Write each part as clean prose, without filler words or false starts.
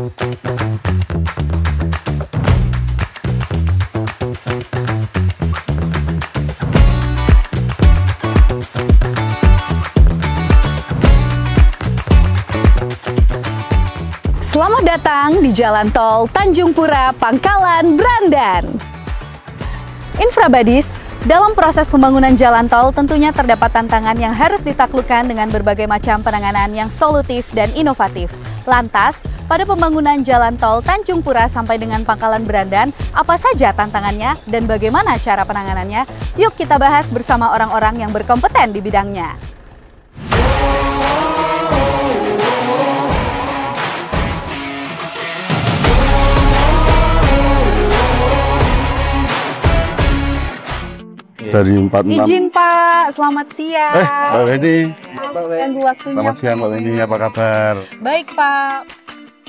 Selamat datang di Jalan Tol Tanjung Pura, Pangkalan, Brandan. Infrabadis, dalam proses pembangunan jalan tol tentunya terdapat tantangan yang harus ditaklukkan dengan berbagai macam penanganan yang solutif dan inovatif. Lantas, pada pembangunan jalan tol Tanjung Pura sampai dengan Pangkalan Brandan, apa saja tantangannya dan bagaimana cara penanganannya? Yuk kita bahas bersama orang-orang yang berkompeten di bidangnya. Dari 46. Izin Pak, selamat siang. Mbak Weni. Ganggu waktunya. Selamat siang Mbak Weni, apa kabar? Baik Pak.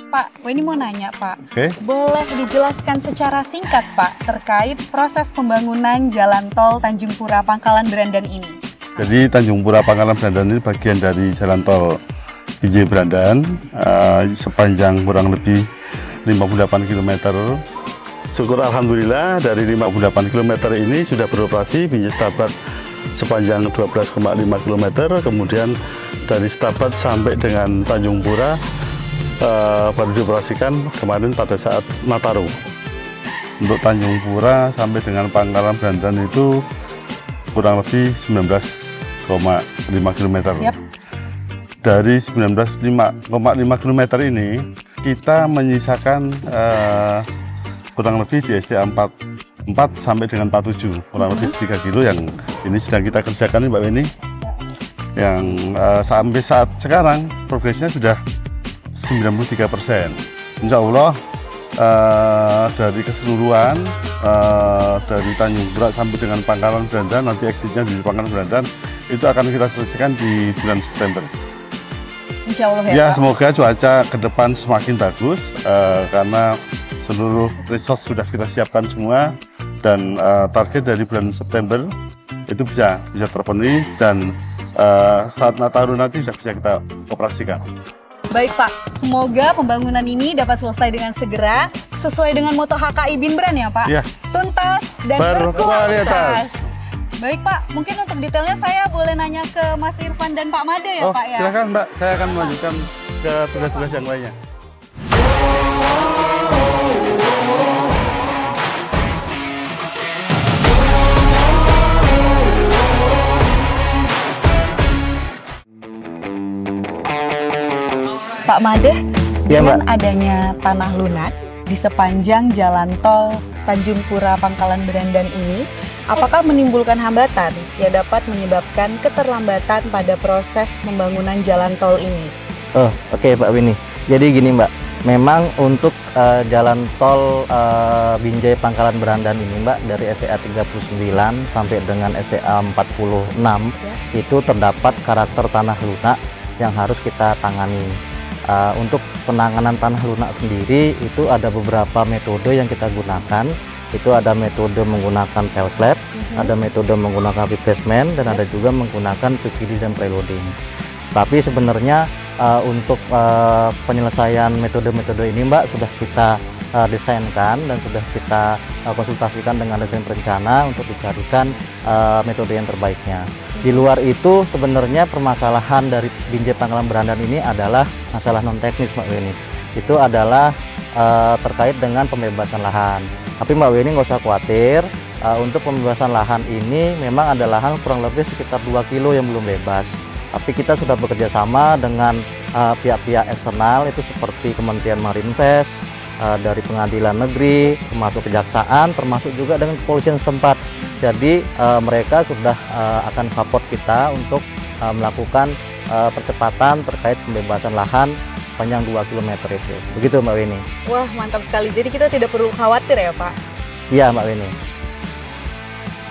Pak, Weni mau nanya Pak. Oke. Boleh dijelaskan secara singkat Pak terkait proses pembangunan jalan tol Tanjung Pura Pangkalan Brandan ini? Jadi Tanjung Pura Pangkalan Brandan ini bagian dari jalan tol BJ Brandan sepanjang kurang lebih 58 km. Syukur alhamdulillah dari 58 km ini sudah beroperasi BJ Stabat sepanjang 12,5 km. Kemudian dari Stabat sampai dengan Tanjung Pura baru dioperasikan kemarin pada saat Nataru. Untuk Tanjung Pura sampai dengan Pangkalan Brandan itu kurang lebih 19,5 km. Yap. Dari 19,5 km ini kita menyisakan kurang lebih di STA 4 sampai dengan 47, kurang lebih 3 kilo yang ini sedang kita kerjakan nih Mbak Weni. Yang sampai saat sekarang progresnya sudah 93%. Insya Allah dari keseluruhan dari Tanjung Pura sampai dengan Pangkalan Brandan, nanti exitnya di Pangkalan Brandan itu akan kita selesaikan di bulan September. Insya Allah ya semoga cuaca ke depan semakin bagus karena seluruh resource sudah kita siapkan semua dan target dari bulan September itu bisa terpenuhi dan saat Nataru nanti sudah bisa kita operasikan. Baik Pak, semoga pembangunan ini dapat selesai dengan segera sesuai dengan moto HKI Binbran ya Pak. Ya. Tuntas dan berkualitas. Baik Pak, mungkin untuk detailnya saya boleh nanya ke Mas Irfan dan Pak Made ya Pak ya. Silakan Mbak, saya akan melanjutkan ke tugas-tugas yang lainnya. Pak Made, ya, dengan Mbak. adanya tanah lunak di sepanjang jalan tol Tanjung Pura Pangkalan Brandan ini, apakah menimbulkan hambatan yang dapat menyebabkan keterlambatan pada proses pembangunan jalan tol ini? Oh, oke Pak Winnie. Jadi gini Mbak, memang untuk jalan tol Binjai Pangkalan Brandan ini Mbak, dari STA 39 sampai dengan STA 46 itu terdapat karakter tanah lunak yang harus kita tangani. Untuk penanganan tanah lunak sendiri itu ada beberapa metode yang kita gunakan. Itu ada metode menggunakan pale slab, ada metode menggunakan replacement, dan ada juga menggunakan PVD dan preloading. Tapi sebenarnya untuk penyelesaian metode-metode ini Mbak sudah kita desainkan dan sudah kita konsultasikan dengan desain perencana untuk dicarikan metode yang terbaiknya. Di luar itu sebenarnya permasalahan dari Binjai Pangkalan Brandan ini adalah masalah non teknis Mbak Weni. Itu adalah terkait dengan pembebasan lahan. Tapi Mbak Weni nggak usah khawatir, untuk pembebasan lahan ini memang ada lahan kurang lebih sekitar 2 kilo yang belum bebas. Tapi kita sudah bekerja sama dengan pihak-pihak eksternal itu seperti Kementerian Marinvest, dari Pengadilan Negeri, termasuk Kejaksaan, termasuk juga dengan kepolisian setempat. Jadi mereka sudah akan support kita untuk melakukan percepatan terkait pembebasan lahan sepanjang 2 km itu. Begitu Mbak Weni. Wah mantap sekali, jadi kita tidak perlu khawatir ya Pak? Iya Mbak Weni.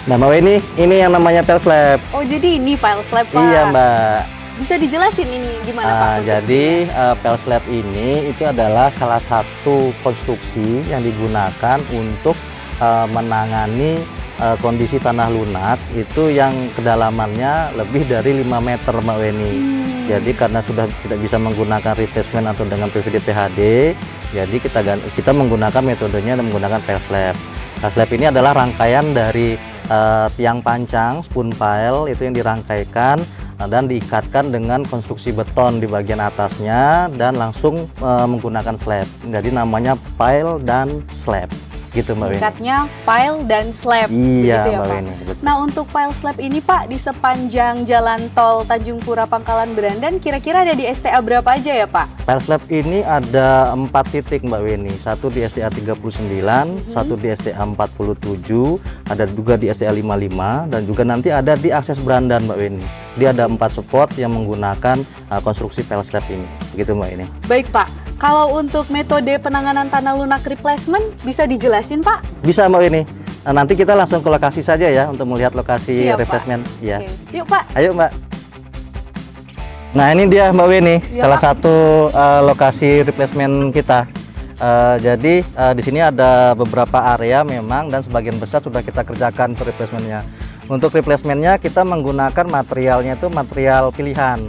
Nah Mbak Weni, ini yang namanya pale slab. Oh jadi ini pile slab Pak? Iya Mbak. Bisa dijelasin ini gimana Pak konstruksinya? Jadi pale slab ini itu adalah salah satu konstruksi yang digunakan untuk menangani kondisi tanah lunak itu yang kedalamannya lebih dari 5 meter Mbak Weni. Jadi karena sudah tidak bisa menggunakan replacement atau dengan PVD PHD, Jadi kita menggunakan metodenya menggunakan pile slab. Pile slab ini adalah rangkaian dari tiang pancang spoon pile itu yang dirangkaikan dan diikatkan dengan konstruksi beton di bagian atasnya dan langsung menggunakan slab. Jadi namanya pile dan slab. Gitu Mbak Weni. Singkatnya pile dan slab. Iya, ya, Mbak Pak? Weni. Nah, untuk pile slab ini Pak di sepanjang jalan tol Tanjung Pura Pangkalan Berandan kira-kira ada di STA berapa aja ya Pak? Pile slab ini ada 4 titik Mbak Weni. Satu di STA 39, satu di STA 47, ada juga di STA 55 dan juga nanti ada di akses Berandan Mbak Weni. Dia ada 4 spot yang menggunakan konstruksi pile slab ini. Begitu Mbak Weni. Baik Pak. Kalau untuk metode penanganan tanah lunak replacement bisa dijelasin Pak? Bisa Mbak Weni. Nah, nanti kita langsung ke lokasi saja ya untuk melihat lokasi Siap, replacement. Ya. Oke. Yuk Pak. Ayo Mbak. Nah ini dia Mbak Weni, Ya, salah Pak. satu lokasi replacement kita. Jadi di sini ada beberapa area memang dan sebagian besar sudah kita kerjakan untuk replacementnya. Untuk replacementnya kita menggunakan materialnya itu material pilihan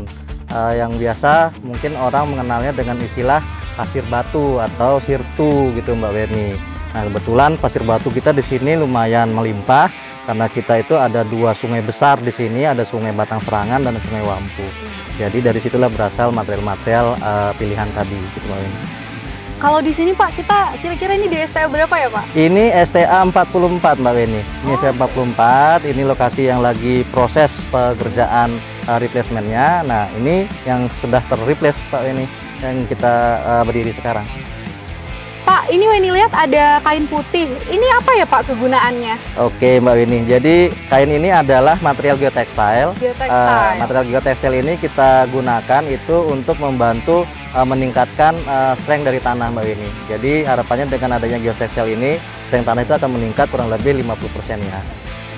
yang biasa mungkin orang mengenalnya dengan istilah pasir batu atau sirtu gitu Mbak Weni. Nah kebetulan pasir batu kita di sini lumayan melimpah karena kita itu ada 2 sungai besar di sini, ada Sungai Batang Serangan dan Sungai Wampu. Jadi dari situlah berasal material-material pilihan tadi gitu Mbak Weni. Kalau di sini Pak, kita kira-kira ini di STA berapa ya Pak? Ini STA 44 Mbak Weni. Ini STA 44, ini lokasi yang lagi proses pekerjaan replacementnya. Nah ini yang sudah terreplace Pak Weni, yang kita berdiri sekarang. Pak, ini Weni lihat ada kain putih. Ini apa ya Pak kegunaannya? Oke Mbak Weni, jadi kain ini adalah material geotekstil. Geotekstil. Material geotekstil ini kita gunakan itu untuk membantu meningkatkan strength dari tanah Mbak Weni. Jadi harapannya dengan adanya geotekstil ini, strength tanah itu akan meningkat kurang lebih 50% ya.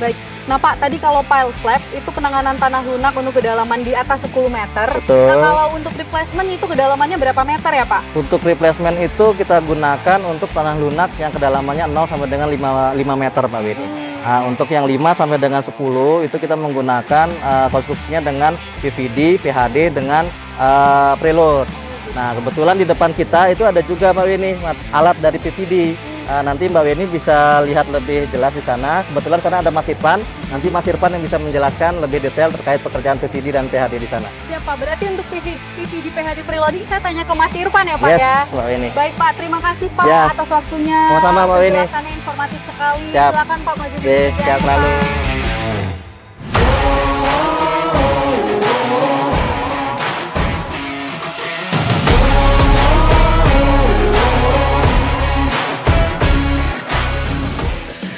Baik. Nah Pak, tadi kalau pile slab itu penanganan tanah lunak untuk kedalaman di atas 10 meter. Betul. Nah kalau untuk replacement itu kedalamannya berapa meter ya Pak? Untuk replacement itu kita gunakan untuk tanah lunak yang kedalamannya 0 sampai dengan 5 meter Mbak Weni. Nah, untuk yang 5 sampai dengan 10 itu kita menggunakan konstruksinya dengan PVD, PHD dengan preload. Nah kebetulan di depan kita itu ada juga Mbak Weni alat dari PVD. Nanti Mbak Weni bisa lihat lebih jelas di sana. Kebetulan sana ada Mas Irfan. Nanti Mas Irfan yang bisa menjelaskan lebih detail terkait pekerjaan PVD dan PHD di sana. Siap Pak, berarti untuk PVD PHD preloading saya tanya ke Mas Irfan ya Pak Yes, ya? Mbak Weni. Baik Pak, terima kasih Pak Ya. atas waktunya. Sama-sama, Mbak Weni. Penjelasannya informatif sekali. Siap. Silakan Pak maju Oke, siap selalu.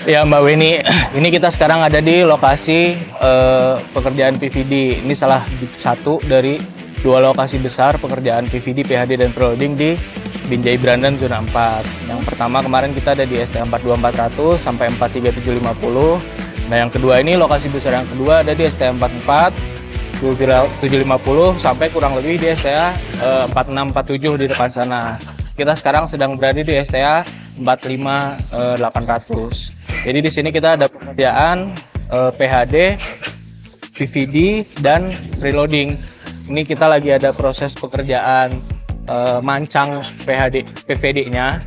Ya Mbak Weni, ini kita sekarang ada di lokasi pekerjaan PVD. Ini salah satu dari 2 lokasi besar pekerjaan PVD, PHD, dan preloading di Binjai Berandan Zona 4. Yang pertama kemarin kita ada di STA 42400 sampai 43750. Nah yang kedua ini lokasi besar yang kedua ada di STA 44 750 sampai kurang lebih di STA 4647 di depan sana. Kita sekarang sedang berada di STA 45800. Jadi di sini kita ada pekerjaan PHD, PVD, dan preloading. Ini kita lagi ada proses pekerjaan mancang PVD-nya.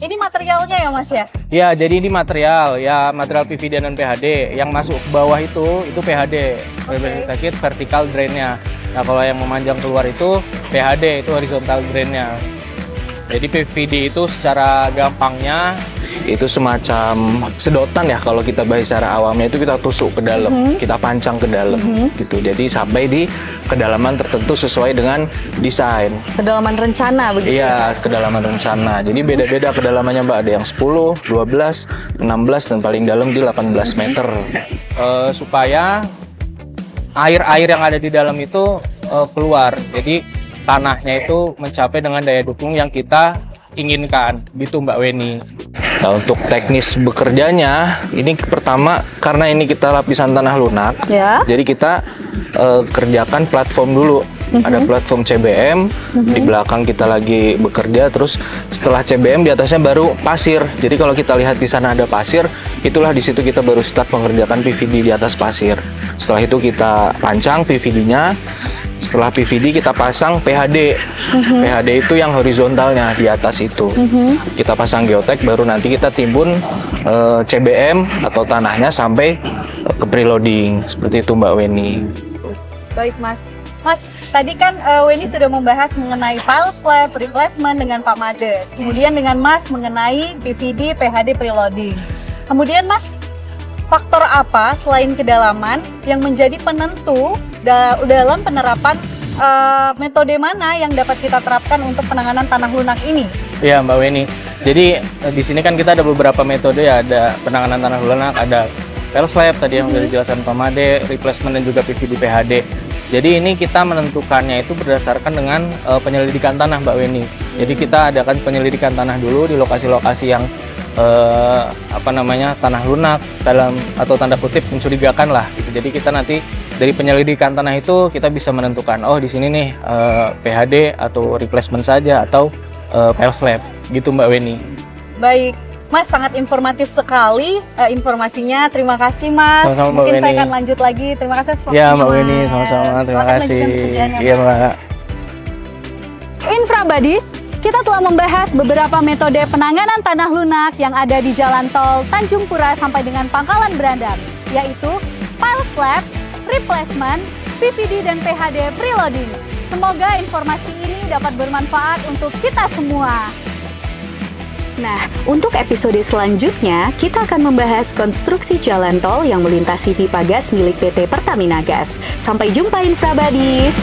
Ini materialnya ya Mas ya? Ya, jadi ini material PVD dan PHD. Yang masuk ke bawah itu PHD, sakit vertical drainnya. Nah kalau yang memanjang keluar itu PHD, itu horizontal drainnya. Jadi PVD itu secara gampangnya itu semacam sedotan ya, kalau kita bahas secara awamnya itu kita tusuk ke dalam, kita pancang ke dalam gitu. Jadi sampai di kedalaman tertentu sesuai dengan desain. Kedalaman rencana begitu. Iya, kedalaman rencana. Jadi beda-beda kedalamannya Mbak, ada yang 10, 12, 16 dan paling dalam di 18 meter. Supaya air-air yang ada di dalam itu keluar. Jadi tanahnya itu mencapai dengan daya dukung yang kita inginkan gitu Mbak Weni. Nah untuk teknis bekerjanya ini pertama karena ini kita lapisan tanah lunak Ya. jadi kita kerjakan platform dulu. Ada platform CBM di belakang kita lagi bekerja, terus setelah CBM di atasnya baru pasir. Jadi kalau kita lihat di sana ada pasir, itulah di situ kita baru start mengerjakan PVD di atas pasir. Setelah itu kita pancang PVD-nya. Setelah PVD kita pasang PHD. PHD itu yang horizontalnya di atas itu. Kita pasang geotek, baru nanti kita timbun CBM atau tanahnya sampai ke preloading. Seperti itu Mbak Weni. Baik Mas. Mas, tadi kan Weni sudah membahas mengenai pile slab, replacement dengan Pak Made. Kemudian dengan Mas mengenai PVD, PHD, preloading. Kemudian Mas, faktor apa selain kedalaman yang menjadi penentu dalam penerapan metode mana yang dapat kita terapkan untuk penanganan tanah lunak ini? Iya Mbak Weni. Jadi di sini kan kita ada beberapa metode ya, ada penanganan tanah lunak, ada pile slab tadi yang sudah dijelaskan Pak Made, replacement dan juga PVD, PHD. Jadi ini kita menentukannya itu berdasarkan dengan penyelidikan tanah Mbak Weni. Jadi kita adakan penyelidikan tanah dulu di lokasi-lokasi yang tanah lunak dalam atau tanda kutip mencurigakan lah gitu. Jadi kita nanti dari penyelidikan tanah itu kita bisa menentukan, oh di sini nih PHD atau replacement saja atau pile slab gitu Mbak Weni. Baik Mas, sangat informatif sekali informasinya. Terima kasih Mas. Sama-sama, mungkin Mbak saya Weni. akan lanjut lagi. Terima kasih Ya Mbak Weni, sama-sama. Terima kasih. Iya Mbak. Infrabuddies, kita telah membahas beberapa metode penanganan tanah lunak yang ada di Jalan Tol Tanjung Pura sampai dengan Pangkalan Berandan, yaitu pile slab, replacement, PVD dan PHD preloading. Semoga informasi ini dapat bermanfaat untuk kita semua. Nah, untuk episode selanjutnya, kita akan membahas konstruksi jalan tol yang melintasi pipa gas milik PT Pertamina Gas. Sampai jumpa Infrabuddies!